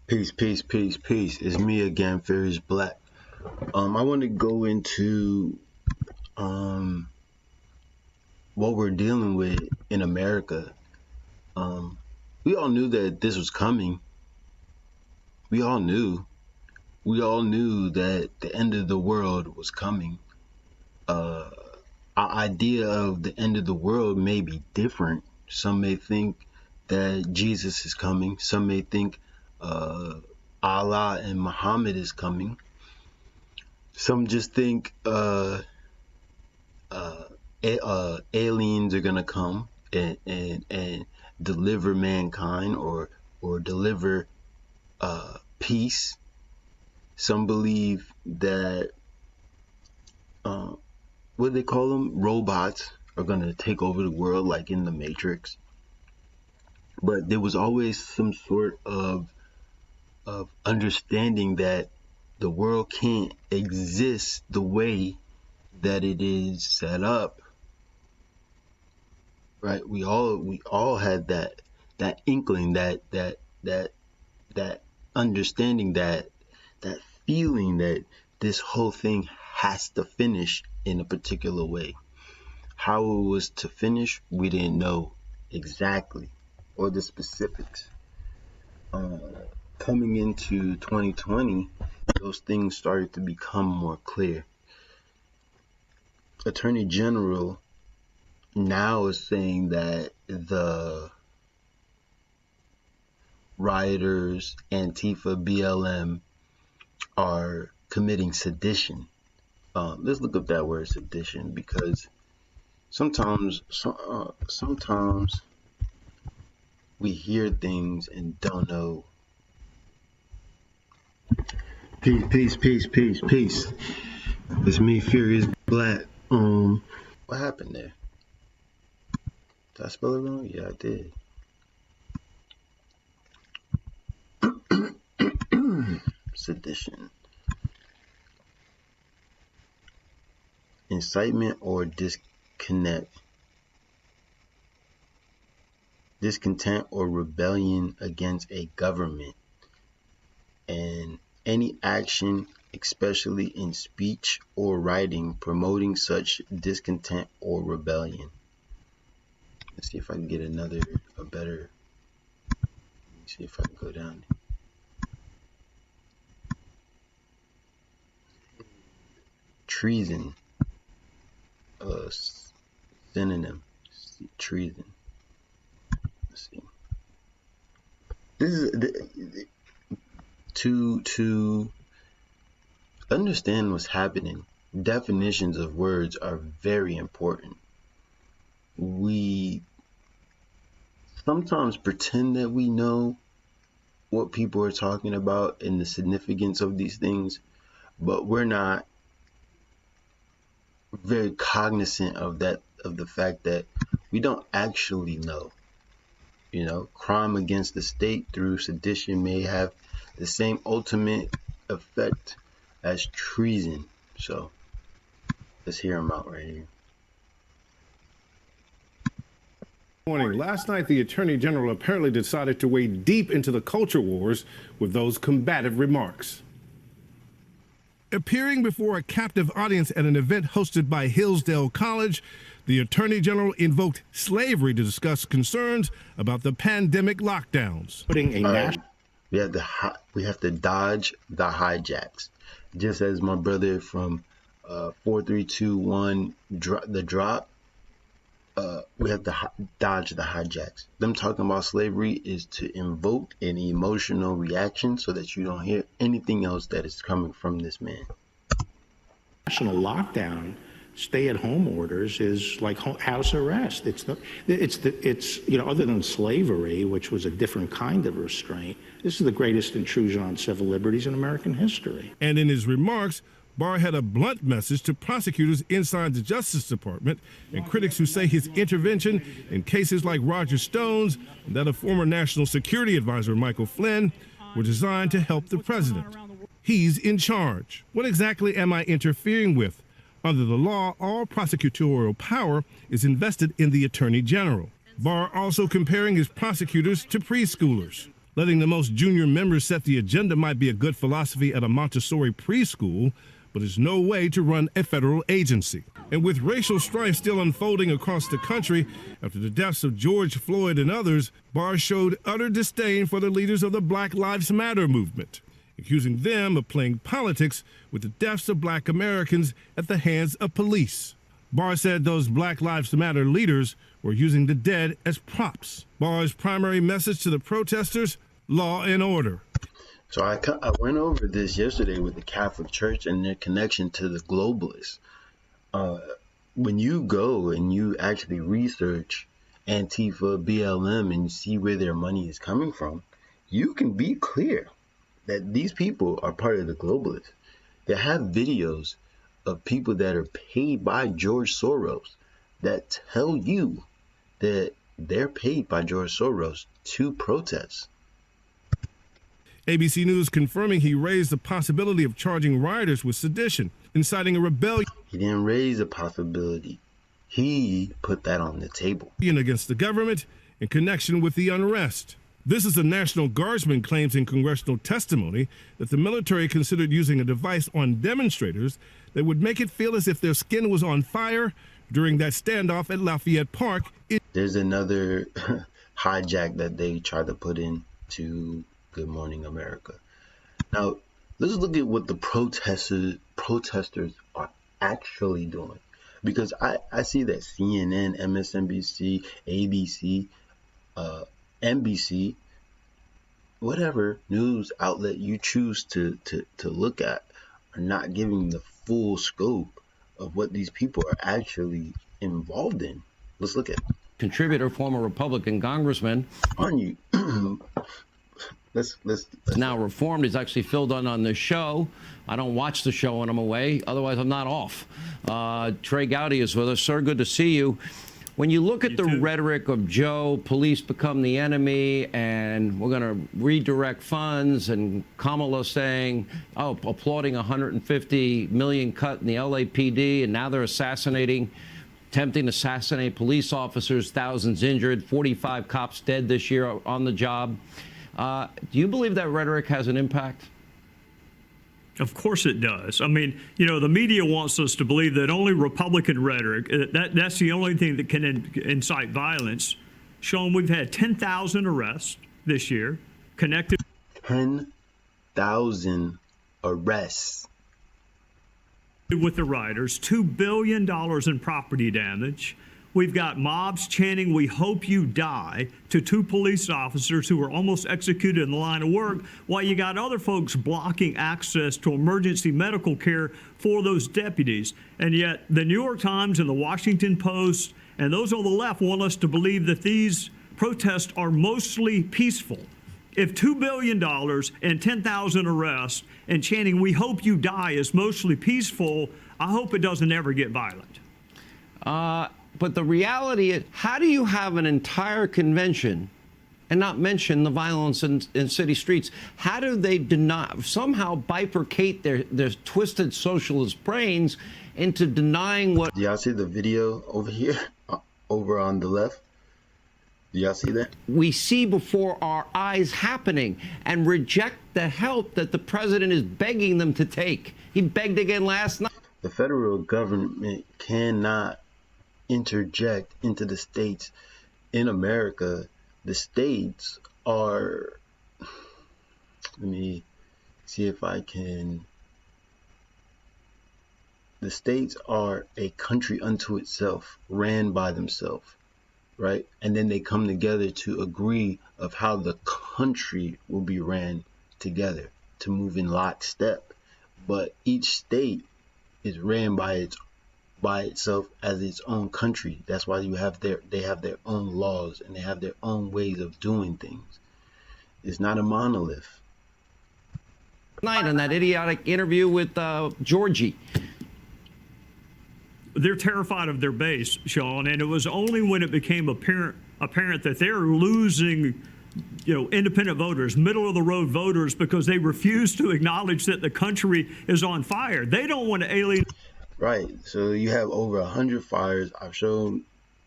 Peace, peace, peace, peace. It's me again, Furious Black. I want to go into um what we're dealing with in America. Um, we all knew that this was coming. We all knew. We all knew that the end of the world was coming. Uh, our idea of the end of the world may be different. Some may think that Jesus is coming. Some may think uh, Allah and Muhammad is coming. Some just think uh, aliens are gonna come and deliver mankind or deliver peace. Some believe that what do they call them, robots are gonna take over the world like in the Matrix. But there was always some sort of understanding that the world can't exist the way that it is set up, right? We all had that inkling, that understanding, that feeling that this whole thing has to finish in a particular way. How it was to finish, we didn't know exactly, or the specifics. Uh, Coming into 2020, those things started to become more clear. Attorney General now is saying that the rioters, Antifa, BLM, are committing sedition. Let's look up that word sedition, because sometimes we hear things and don't know. Peace, peace, peace, peace, peace. It's me, Furious Black. What happened there? Did I spell it wrong? Yeah, I did. Sedition. Incitement or discontent or rebellion against a government, and any action, especially in speech or writing, promoting such discontent or rebellion. Let's see if I can get a better. Let me see if I can go down. Treason. Synonym. Treason. Let's see. This is to understand what's happening. Definitions of words are very important. We sometimes pretend that we know what people are talking about and the significance of these things, but we're not very cognizant of the fact that we don't actually know. Crime against the state through sedition may have the same ultimate effect as treason. So let's hear him out right here. Morning. Last night, the Attorney General apparently decided to wade deep into the culture wars with those combative remarks. Appearing before a captive audience at an event hosted by Hillsdale College, the Attorney General invoked slavery to discuss concerns about the pandemic lockdowns. We have to dodge the hijacks. Just as my brother from 4321 the drop, we have to dodge the hijacks. Them talking about slavery is to invoke an emotional reaction so that you don't hear anything else that is coming from this man. National lockdown, stay-at-home orders is like house arrest. It's other than slavery, which was a different kind of restraint, this is the greatest intrusion on civil liberties in American history. And in his remarks, Barr had a blunt message to prosecutors inside the Justice Department and critics who say his intervention in cases like Roger Stone's and that of former National Security Advisor Michael Flynn were designed to help the president. He's in charge. What exactly am I interfering with? Under the law, all prosecutorial power is invested in the Attorney General. Barr also comparing his prosecutors to preschoolers. Letting the most junior members set the agenda might be a good philosophy at a Montessori preschool, but is no way to run a federal agency. And with racial strife still unfolding across the country after the deaths of George Floyd and others, Barr showed utter disdain for the leaders of the Black Lives Matter movement, accusing them of playing politics with the deaths of black Americans at the hands of police. Barr said those Black Lives Matter leaders were using the dead as props. Barr's primary message to the protesters: law and order. So I went over this yesterday with the Catholic Church and their connection to the globalists. When you go and you actually research Antifa, BLM, and you see where their money is coming from, you can be clear that these people are part of the globalists. They have videos of people that are paid by George Soros that tell you that they're paid by George Soros to protest. ABC News confirming he raised the possibility of charging rioters with sedition, inciting a rebellion. He didn't raise a possibility. He put that on the table. Against the government in connection with the unrest. This is a National Guardsman claims in congressional testimony that the military considered using a device on demonstrators that would make it feel as if their skin was on fire during that standoff at Lafayette Park. There's another hijack that they tried to put into Good Morning America. Now, let's look at what the protesters are actually doing. Because I see that CNN, MSNBC, ABC, NBC, whatever news outlet you choose to look at are not giving the full scope of what these people are actually involved in. Let's look at it. Contributor, former Republican congressman. On you. Let's now reformed. He's actually filled in on this show. I don't watch the show when I'm away. Otherwise, I'm not off. Trey Gowdy is with us. Sir, good to see you. When you look at the rhetoric of Joe, police become the enemy, and we're going to redirect funds, and Kamala saying, oh, applauding $150 million cut in the LAPD, and now they're attempting to assassinate police officers, thousands injured, 45 cops dead this year on the job. Do you believe that rhetoric has an impact? Of course it does. I mean, you know, the media wants us to believe that only Republican rhetoric, that's the only thing that can incite violence. Sean, we've had 10,000 arrests this year connected. 10,000 arrests. With the rioters, $2 billion in property damage. We've got mobs chanting, "We hope you die," to two police officers who were almost executed in the line of work, while you got other folks blocking access to emergency medical care for those deputies. And yet the New York Times and the Washington Post and those on the left want us to believe that these protests are mostly peaceful. If $2 billion and 10,000 arrests and chanting, "We hope you die," is mostly peaceful, I hope it doesn't ever get violent. But the reality is, how do you have an entire convention and not mention the violence in city streets? How do they somehow bifurcate their twisted socialist brains into denying what? Do y'all see the video over here, over on the left? Do y'all see that? We see before our eyes happening, and reject the help that the president is begging them to take. He begged again last night. The federal government cannot interject into the states. In America, the states are, let me see if I can, the states are a country unto itself, ran by themselves, right? And then they come together to agree of how the country will be ran together to move in lockstep. But each state is ran by itself as its own country. That's why they have their own laws and they have their own ways of doing things. It's not a monolith. Night on that idiotic interview with Georgie. They're terrified of their base, Sean, and it was only when it became apparent that they're losing, independent voters, middle of the road voters, because they refuse to acknowledge that the country is on fire. They don't want to alienate. Right. So you have over 100 fires.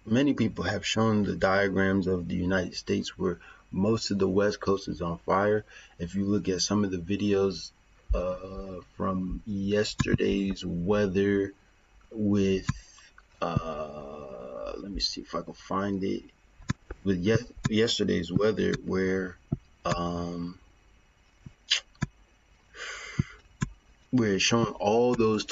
Many people have shown the diagrams of the United States where most of the West Coast is on fire. If you look at some of the videos from yesterday's weather with, let me see if I can find it, with yesterday's weather where we're showing all those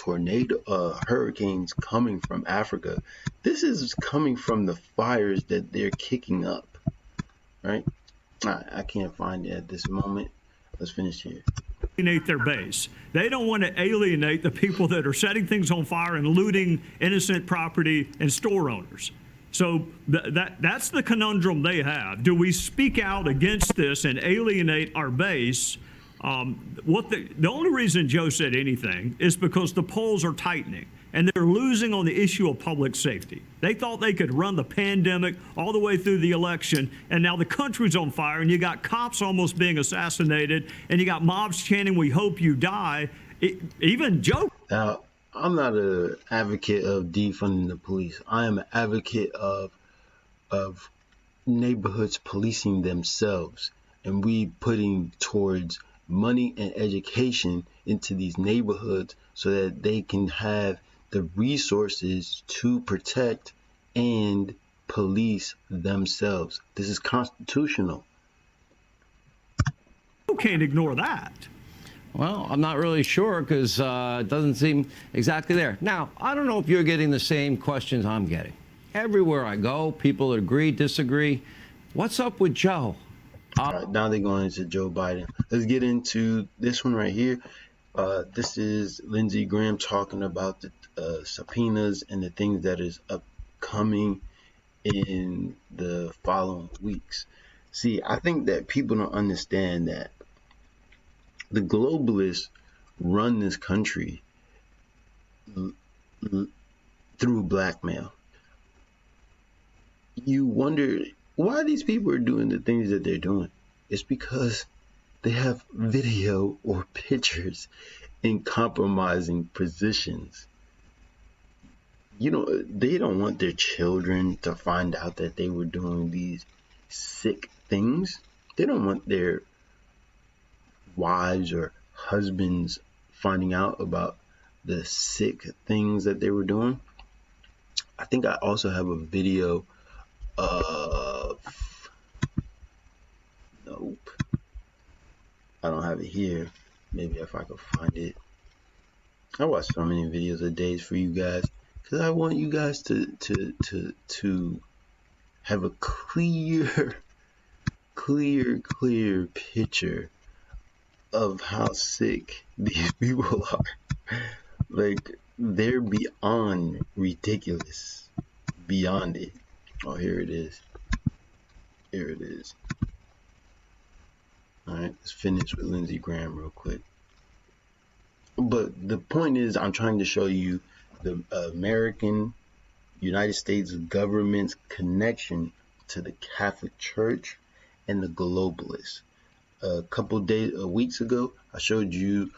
hurricanes coming from Africa. This is coming from the fires that they're kicking up, right? I can't find it at this moment. Let's finish here. Alienate their base. They don't want to alienate the people that are setting things on fire and looting innocent property and store owners. So that's the conundrum they have. Do we speak out against this and alienate our base? The only reason Joe said anything is because the polls are tightening and they're losing on the issue of public safety. They thought they could run the pandemic all the way through the election, and now the country's on fire, and you got cops almost being assassinated, and you got mobs chanting, "We hope you die." Even Joe. Now, I'm not an advocate of defunding the police. I am an advocate of neighborhoods policing themselves, and we putting towards money and education into these neighborhoods so that they can have the resources to protect and police themselves. This is constitutional. You can't ignore that. Well, I'm not really sure because it doesn't seem exactly there. Now, I don't know if you're getting the same questions I'm getting. Everywhere I go, people agree, disagree. What's up with Joe? All right, now they're going into Joe Biden. Let's get into this one right here. This is Lindsey Graham talking about the subpoenas and the things that is upcoming in the following weeks. See, I think that people don't understand that the globalists run this country through blackmail. You wonder why these people are doing the things that they're doing. It's because they have video or pictures in compromising positions. You know, they don't want their children to find out that they were doing these sick things. They don't want their wives or husbands finding out about the sick things that they were doing. I think I also have a video of, nope, I don't have it here. Maybe if I could find it. I watch so many videos a day for you guys because I want you guys to have a clear picture of how sick these people are. Like, they're beyond ridiculous, beyond it. Oh, here it is. Here it is. All right, let's finish with Lindsey Graham real quick. But the point is, I'm trying to show you the United States government's connection to the Catholic Church and the globalists. Weeks ago, I showed you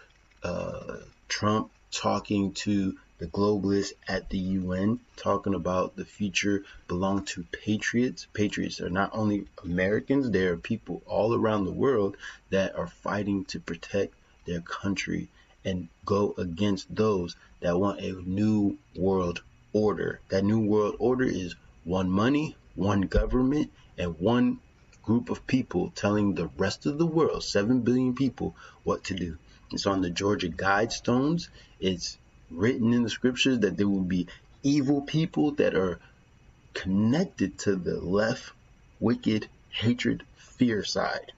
Trump talking to the globalists at the UN, talking about the future belong to patriots. Patriots are not only Americans, they are people all around the world that are fighting to protect their country and go against those that want a new world order. That new world order is one money, one government, and one group of people telling the rest of the world, 7 billion people, what to do. It's on the Georgia Guidestones. It's written in the scriptures that there will be evil people that are connected to the left, wicked, hatred, fear side.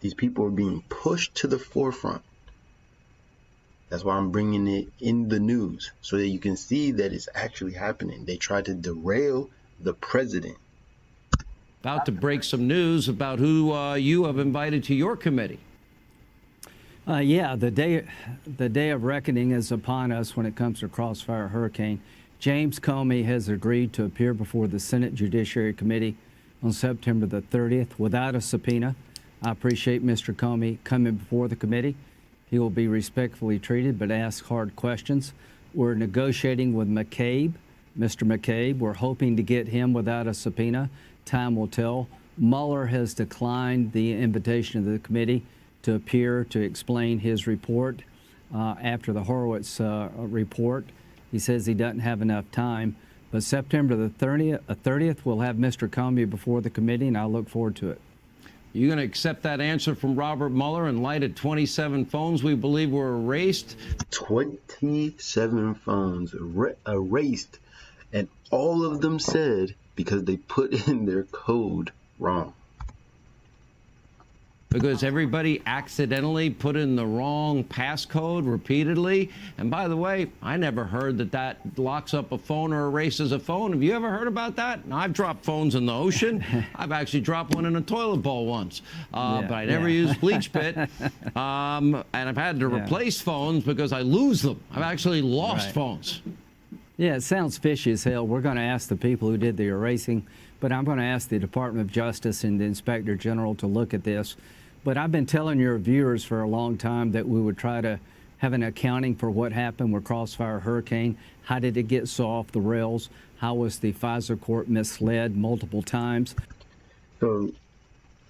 These people are being pushed to the forefront. That's why I'm bringing it in the news so that you can see that it's actually happening. They tried to derail the president. About to break some news about who you have invited to your committee. Yeah, the day of reckoning is upon us when it comes to Crossfire Hurricane. James Comey has agreed to appear before the Senate Judiciary Committee on September the 30th without a subpoena. I appreciate Mr. Comey coming before the committee. He will be respectfully treated but ask hard questions. We're negotiating with McCabe, Mr. McCabe. We're hoping to get him without a subpoena time will tell. Mueller has declined the invitation of the committee to appear to explain his report after the Horowitz report. He says he doesn't have enough time. But September the 30th, we'll have Mr. Comey before the committee, and I look forward to it. You're going to accept that answer from Robert Mueller in light of 27 phones we believe were erased? 27 phones erased, and all of them said because they put in their code wrong. Because everybody accidentally put in the wrong passcode repeatedly. And by the way, I never heard that that locks up a phone or erases a phone. Have you ever heard about that? Now, I've dropped phones in the ocean. I've actually dropped one in a toilet bowl once. But I never used Bleach Pit. And I've had to replace phones because I lose them. I've actually lost phones. Yeah, it sounds fishy as hell. We're going to ask the people who did the erasing, but I'm going to ask the Department of Justice and the Inspector General to look at this. But I've been telling your viewers for a long time that we would try to have an accounting for what happened with Crossfire Hurricane. How did it get so off the rails? How was the FISA court misled multiple times? So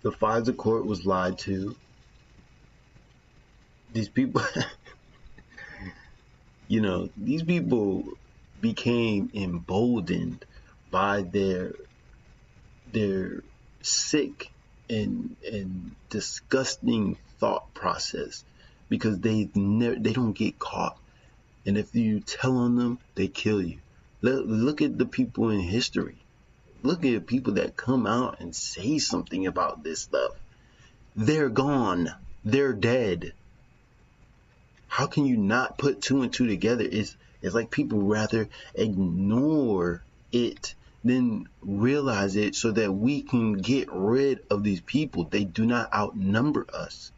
the FISA court was lied to. These people, these people became emboldened by their sick and disgusting thought process, because they don't get caught, and if you tell on them, they kill you. Look at the people in history. Look at people that come out and say something about this stuff. They're gone. They're dead. How can you not put two and two together? It's like people rather ignore it than realize it, so that we can get rid of these people. They do not outnumber us.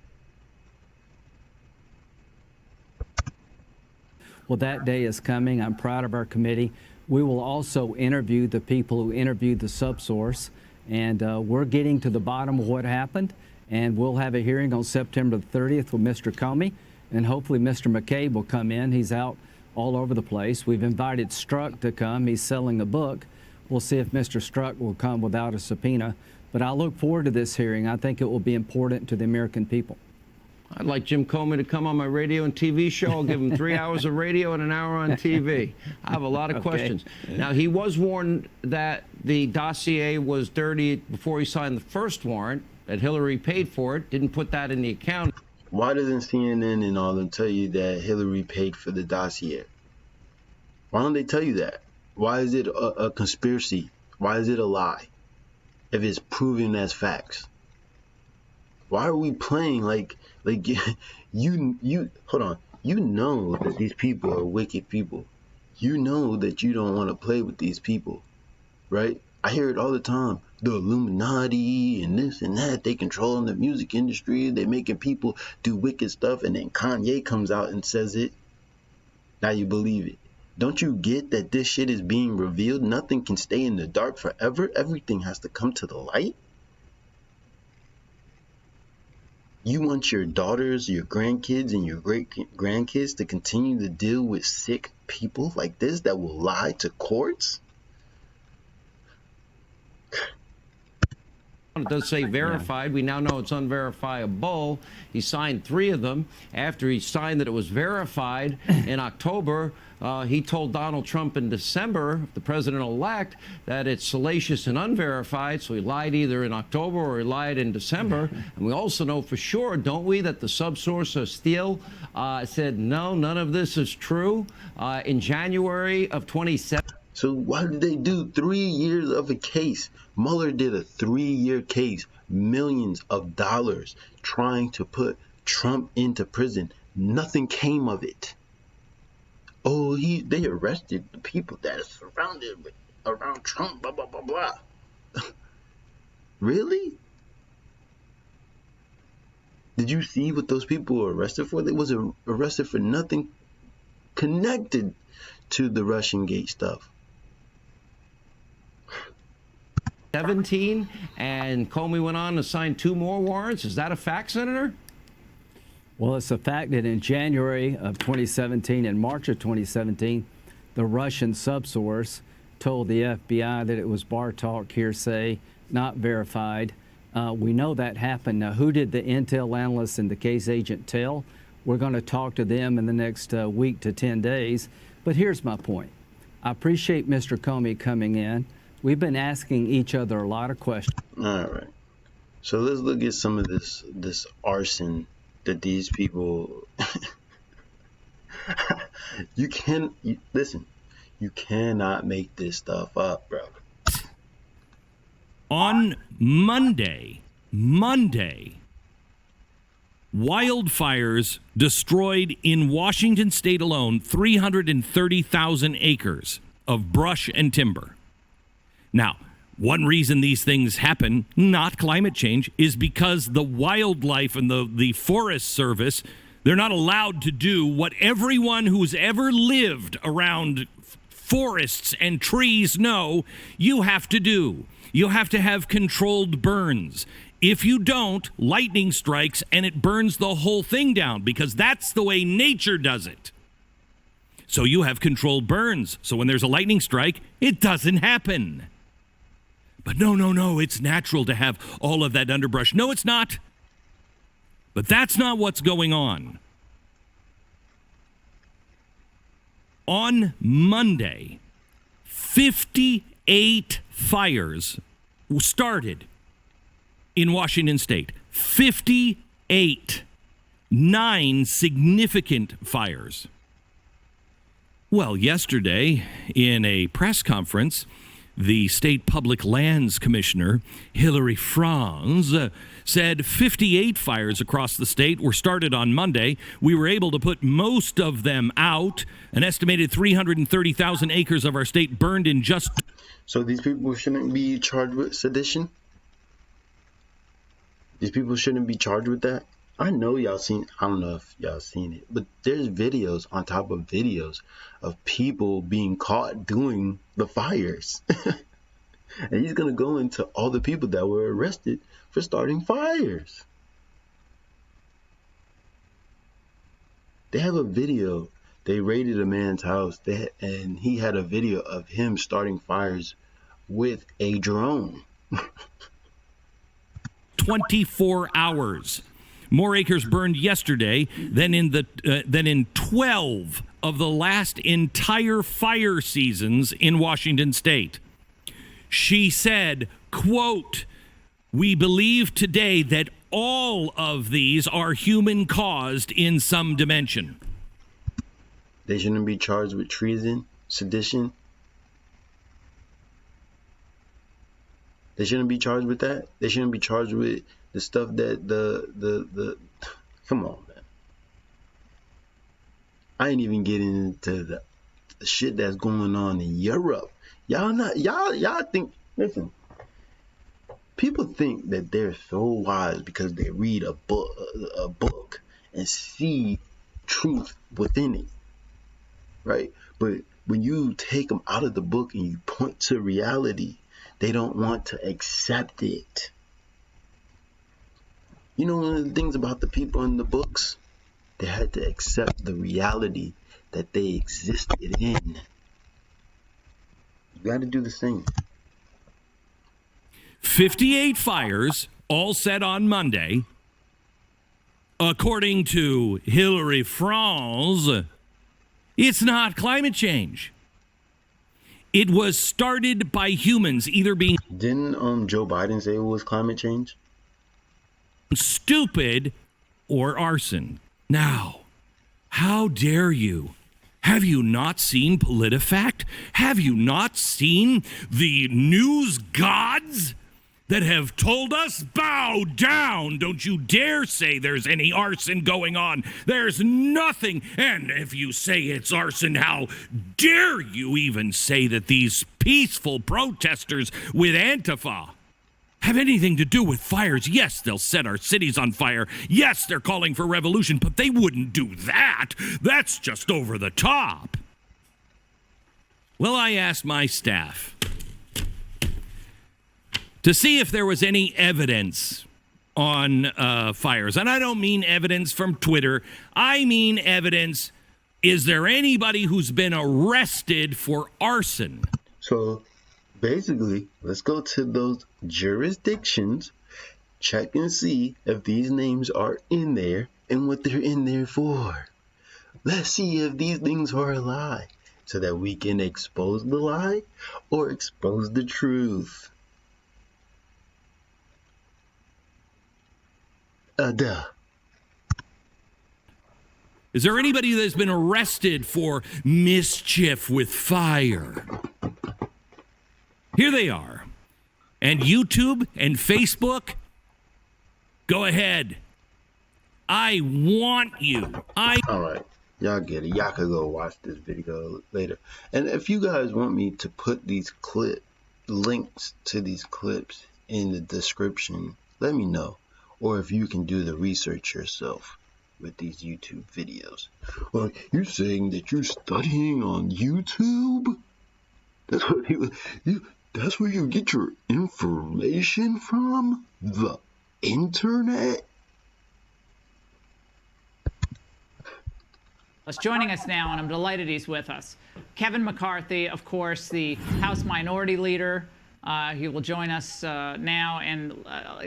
Well, that day is coming. I'm proud of our committee. We will also interview the people who interviewed the subsource, and we're getting to the bottom of what happened, and we'll have a hearing on September the 30th with Mr. Comey, and hopefully Mr. McCabe will come in. He's out all over the place. We've invited Strzok to come. He's selling a book. We'll see if Mr. Strzok will come without a subpoena. But I look forward to this hearing. I think it will be important to the American people. I'd like Jim Comey to come on my radio and TV show. I'll give him 3 hours of radio and an hour on TV. I have a lot of questions. Now, he was warned that the dossier was dirty before he signed the first warrant, that Hillary paid for it, didn't put that in the account. Why doesn't CNN and all them tell you that Hillary paid for the dossier? Why don't they tell you that? Why is it a conspiracy? Why is it a lie if it's proven as facts? Why are we playing like you hold on. You know that these people are wicked people. You know that you don't want to play with these people, right? I hear it all the time. The Illuminati and this and that, they controlling the music industry. They're making people do wicked stuff, and then Kanye comes out and says it. Now you believe it. Don't you get that this shit is being revealed? Nothing can stay in the dark forever. Everything has to come to the light. You want your daughters, your grandkids, and your great-grandkids to continue to deal with sick people like this that will lie to courts? It does say verified. We now know it's unverifiable. He signed 3 of them. After he signed that it was verified in October, he told Donald Trump in December, the president-elect, that it's salacious and unverified. So he lied either in October or he lied in December. And we also know for sure, don't we, that the subsource of Steele said, no, none of this is true in January of 2017. So why did they do 3 years of a case? Mueller did a 3-year case, millions of dollars, trying to put Trump into prison. Nothing came of it. Oh, they arrested the people that are surrounded around Trump, blah, blah, blah, blah. Really? Did you see what those people were arrested for? They was arrested for nothing connected to the Russian Gate stuff. 17, and Comey went on to sign 2 more warrants. Is that a fact, Senator? Well, it's a fact that in January of 2017 and March of 2017, the Russian subsource told the FBI that it was bar talk, hearsay, not verified. We know that happened. Now, who did the intel analyst and the case agent tell? We're going to talk to them in the next week to 10 days. But here's my point. I appreciate Mr. Comey coming in. We've been asking each other a lot of questions. All right. So let's look at some of this arson that these people listen, you cannot make this stuff up, bro. On Monday, wildfires destroyed in Washington state alone 330,000 acres of brush and timber. Now, one reason these things happen, not climate change, is because the wildlife and the Forest Service, they're not allowed to do what everyone who's ever lived around forests and trees know you have to do. You have to have controlled burns. If you don't, lightning strikes and it burns the whole thing down because that's the way nature does it. So you have controlled burns. So when there's a lightning strike, it doesn't happen. But no, it's natural to have all of that underbrush. No, it's not. But that's not what's going on. On Monday, 58 fires started in Washington state. 58. 9 significant fires. Well, yesterday, in a press conference, the State Public Lands Commissioner, Hilary Franz, said 58 fires across the state were started on Monday. We were able to put most of them out. An estimated 330,000 acres of our state burned in just... So these people shouldn't be charged with sedition? These people shouldn't be charged with that? I know y'all seen, I don't know if y'all seen it, but there's videos on top of videos of people being caught doing the fires. And he's going to go into all the people that were arrested for starting fires. They have a video. They raided a man's house and he had a video of him starting fires with a drone. 24 hours. More acres burned yesterday than in 12 of the last entire fire seasons in Washington state. She said, quote, "We believe today that all of these are human caused in some dimension." They shouldn't be charged with treason, sedition. They shouldn't be charged with that. They shouldn't be charged with the stuff that the come on, man. I ain't even getting into the shit that's going on in Europe. Y'all think, listen, people think that they're so wise because they read a book and see truth within it, right? But when you take them out of the book and you point to reality, they don't want to accept it. You know, one of the things about the people in the books, they had to accept the reality that they existed in. You got to do the same. 58 fires, all set on Monday. According to Hilary Franz, it's not climate change. It was started by humans either being... Didn't Joe Biden say it was climate change? ...stupid or arson. Now, how dare you? Have you not seen PolitiFact? Have you not seen the news gods that have told us, bow down, don't you dare say there's any arson going on. There's nothing. And if you say it's arson, how dare you even say that these peaceful protesters with Antifa have anything to do with fires? Yes, they'll set our cities on fire. Yes, they're calling for revolution, but they wouldn't do that. That's just over the top. Well, I asked my staff to see if there was any evidence on fires. And I don't mean evidence from Twitter. I mean evidence. Is there anybody who's been arrested for arson? So basically, let's go to those jurisdictions, check and see if these names are in there and what they're in there for. Let's see if these things are a lie so that we can expose the lie or expose the truth. Duh. Is there anybody that's been arrested for mischief with fire? Here they are. And YouTube and Facebook, go ahead. I want you. All right. Y'all get it. Y'all could go watch this video later. And if you guys want me to put these links to these clips in the description, let me know. Or if you can do the research yourself with these YouTube videos. You're saying that you're studying on YouTube? That's where you get your information from? The internet? Joining us now, and I'm delighted he's with us, Kevin McCarthy, of course, the House Minority Leader. He will join us now. And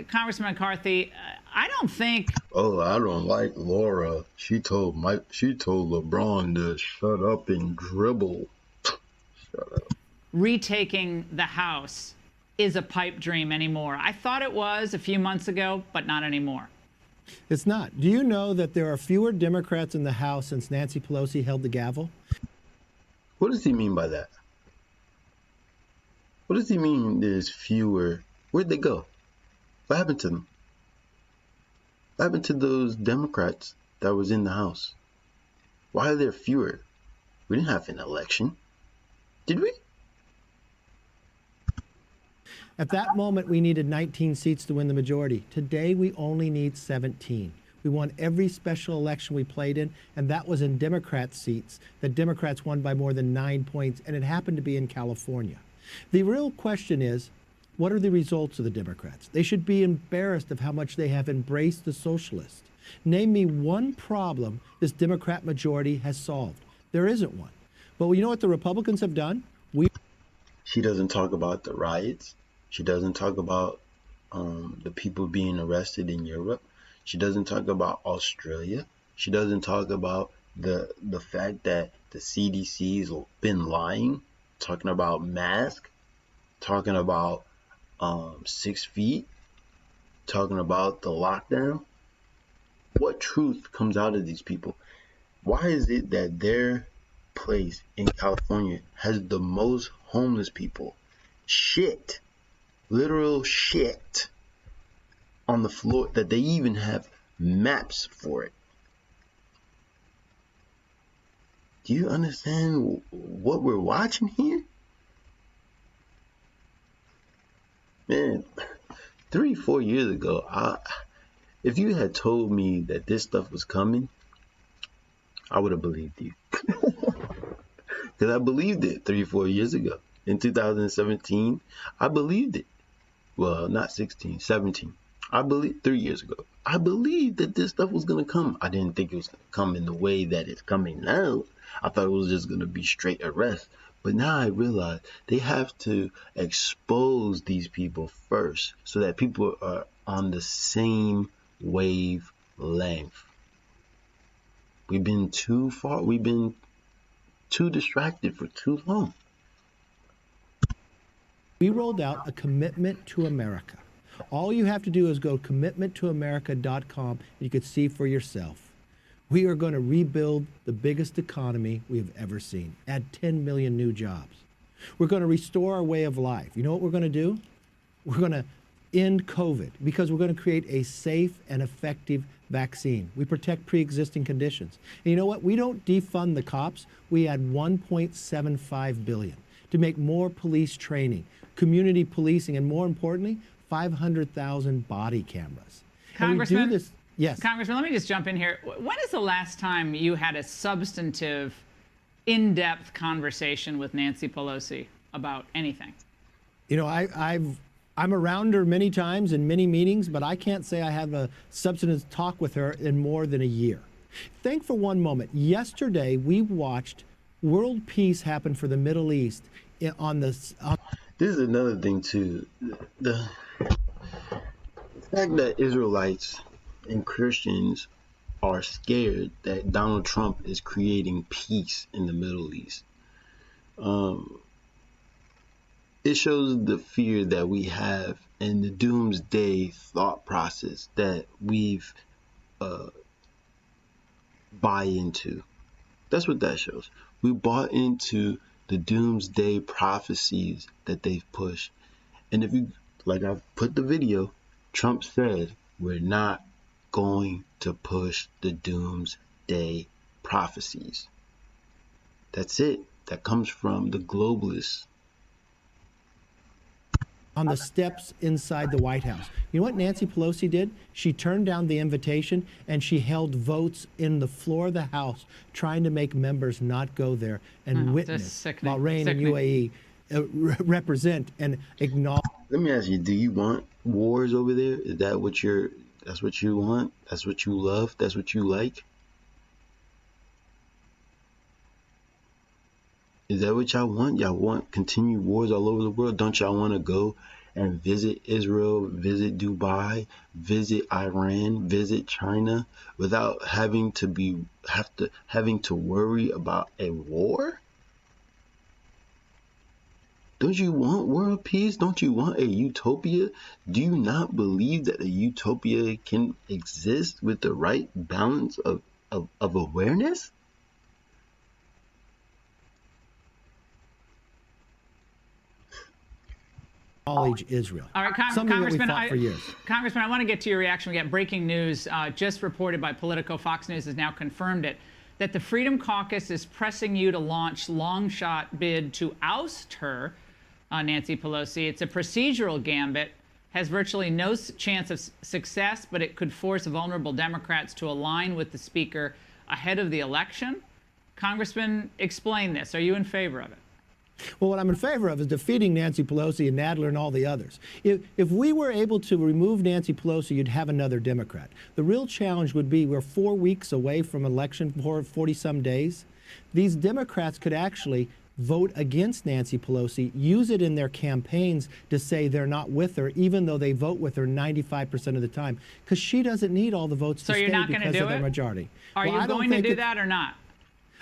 Congressman McCarthy, I don't think. Oh, I don't like Laura. She told LeBron to shut up and dribble. Shut up. Retaking the House is a pipe dream anymore. I thought it was a few months ago, but not anymore. It's not. Do you know that there are fewer Democrats in the House since Nancy Pelosi held the gavel? What does he mean by that? What does he mean there's fewer? Where'd they go? What happened to them? What happened to those Democrats that was in the House? Why are there fewer? We didn't have an election. Did we? At that moment, we needed 19 seats to win the majority. Today, we only need 17. We won every special election we played in, and that was in Democrat seats that Democrats won by more than 9 points, and it happened to be in California. The real question is, what are the results of the Democrats? They should be embarrassed of how much they have embraced the socialists. Name me one problem this Democrat majority has solved. There isn't one. But you know what the Republicans have done? She doesn't talk about the riots. She doesn't talk about the people being arrested in Europe. She doesn't talk about Australia. She doesn't talk about the fact that the CDC's been lying, talking about masks, talking about 6 feet, talking about the lockdown. What truth comes out of these people? Why is it that their place in California has the most homeless people? Shit. Literal shit on the floor, that they even have maps for it. Do you understand what we're watching here? Man, 3-4 years ago, if you had told me that this stuff was coming, I would have believed you. Because I believed it 3-4 years ago. In 2017, I believed it. Well, not 16, 17. I believe 3 years ago. I believed that this stuff was going to come. I didn't think it was going to come in the way that it's coming now. I thought it was just going to be straight arrest. But now I realize they have to expose these people first so that people are on the same wavelength. We've been too far. We've been too distracted for too long. We rolled out a commitment to America. All you have to do is go commitmenttoamerica.com and you can see for yourself. We are going to rebuild the biggest economy we have ever seen, add 10 million new jobs. We're going to restore our way of life. You know what we're going to do? We're going to end COVID because we're going to create a safe and effective vaccine. We protect pre-existing conditions. And you know what? We don't defund the cops. We add $1.75 billion to make more police training, community policing, and more importantly, 500,000 body cameras. Congressman, yes. Congressman, let me just jump in here. When is the last time you had a substantive, in-depth conversation with Nancy Pelosi about anything? You know, I'm around her many times in many meetings, but I can't say I have a substantive talk with her in more than a year. Think for one moment. Yesterday, we watched world peace happen for the Middle East on this. This is another thing too. fact that Israelites and Christians are scared that Donald Trump is creating peace in the Middle East. It shows the fear that we have and the doomsday thought process that we've buy into. That's what that shows. We bought into the doomsday prophecies that they've pushed. And if you, like I've put the video, Trump said, we're not going to push the doomsday prophecies. That's it. That comes from the globalists. On the steps inside the White House. You know what Nancy Pelosi did? She turned down the invitation and she held votes in the floor of the House trying to make members not go there and witness Bahrain and UAE represent and acknowledge. Let me ask you, do you want wars over there? Is that what that's what you want? That's what you love? That's what you like? Is that what y'all want? Y'all want continued wars all over the world? Don't y'all want to go and visit Israel, visit Dubai, visit Iran, visit China without having to worry about a war? Don't you want world peace? Don't you want a utopia? Do you not believe that a utopia can exist with the right balance of awareness? Acknowledge Israel. All right, Congressman, I want to get to your reaction. We got breaking news just reported by Politico. Fox News has now confirmed it, that the Freedom Caucus is pressing you to launch long shot bid to oust her, Nancy Pelosi. It's a procedural gambit, has virtually no chance of success, but it could force vulnerable Democrats to align with the speaker ahead of the election. Congressman, explain this. Are you in favor of it? Well, what I'm in favor of is defeating Nancy Pelosi and Nadler and all the others. If we were able to remove Nancy Pelosi, you'd have another Democrat. The real challenge would be we're 4 weeks away from election, 40-some days. These Democrats could actually vote against Nancy Pelosi, use it in their campaigns to say they're not with her, even though they vote with her 95% of the time, because she doesn't need all the votes to stay because of their majority. Are you going to do that or not?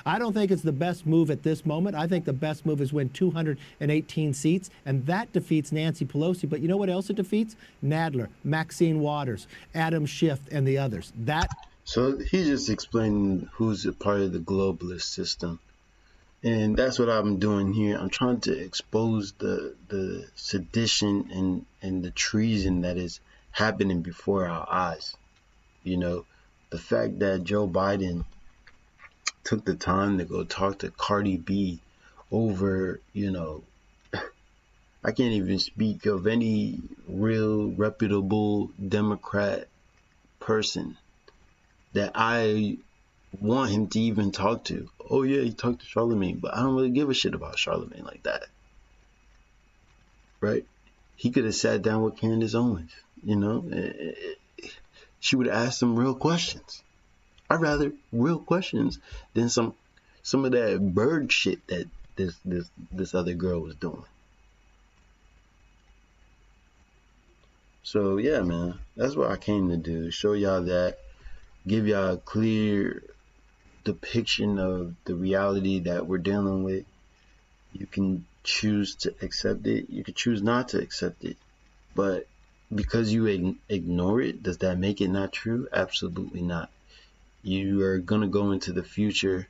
I don't think it's the best move at this moment. I think the best move is win 218 seats, and that defeats Nancy Pelosi. But you know what else it defeats? Nadler, Maxine Waters, Adam Schiff, and the others. So he just explained who's a part of the globalist system. And that's what I'm doing here. I'm trying to expose the sedition and the treason that is happening before our eyes. You know, the fact that Joe Biden took the time to go talk to Cardi B over, I can't even speak of any real reputable Democrat person that I want him to even talk to. Oh yeah, he talked to Charlemagne, but I don't really give a shit about Charlemagne like that. Right? He could have sat down with Candace Owens, She would have asked some real questions. I'd rather real questions than some of that bird shit that this other girl was doing. So yeah, man, that's what I came to do. Show y'all that, give y'all a clear depiction of the reality that we're dealing with. You can choose to accept it. You can choose not to accept it. But because you ignore it, does that make it not true? Absolutely not. You are going to go into the future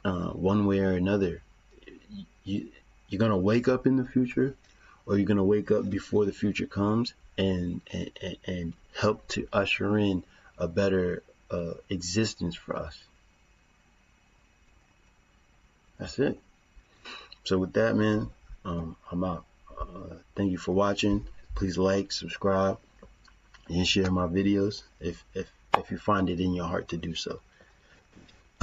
one way or another. You're going to wake up in the future, or you're going to wake up before the future comes and help to usher in a better existence for us. That's it. So with that, man, I'm out. Thank you for watching. Please like, subscribe, and share my videos if you find it in your heart to do so.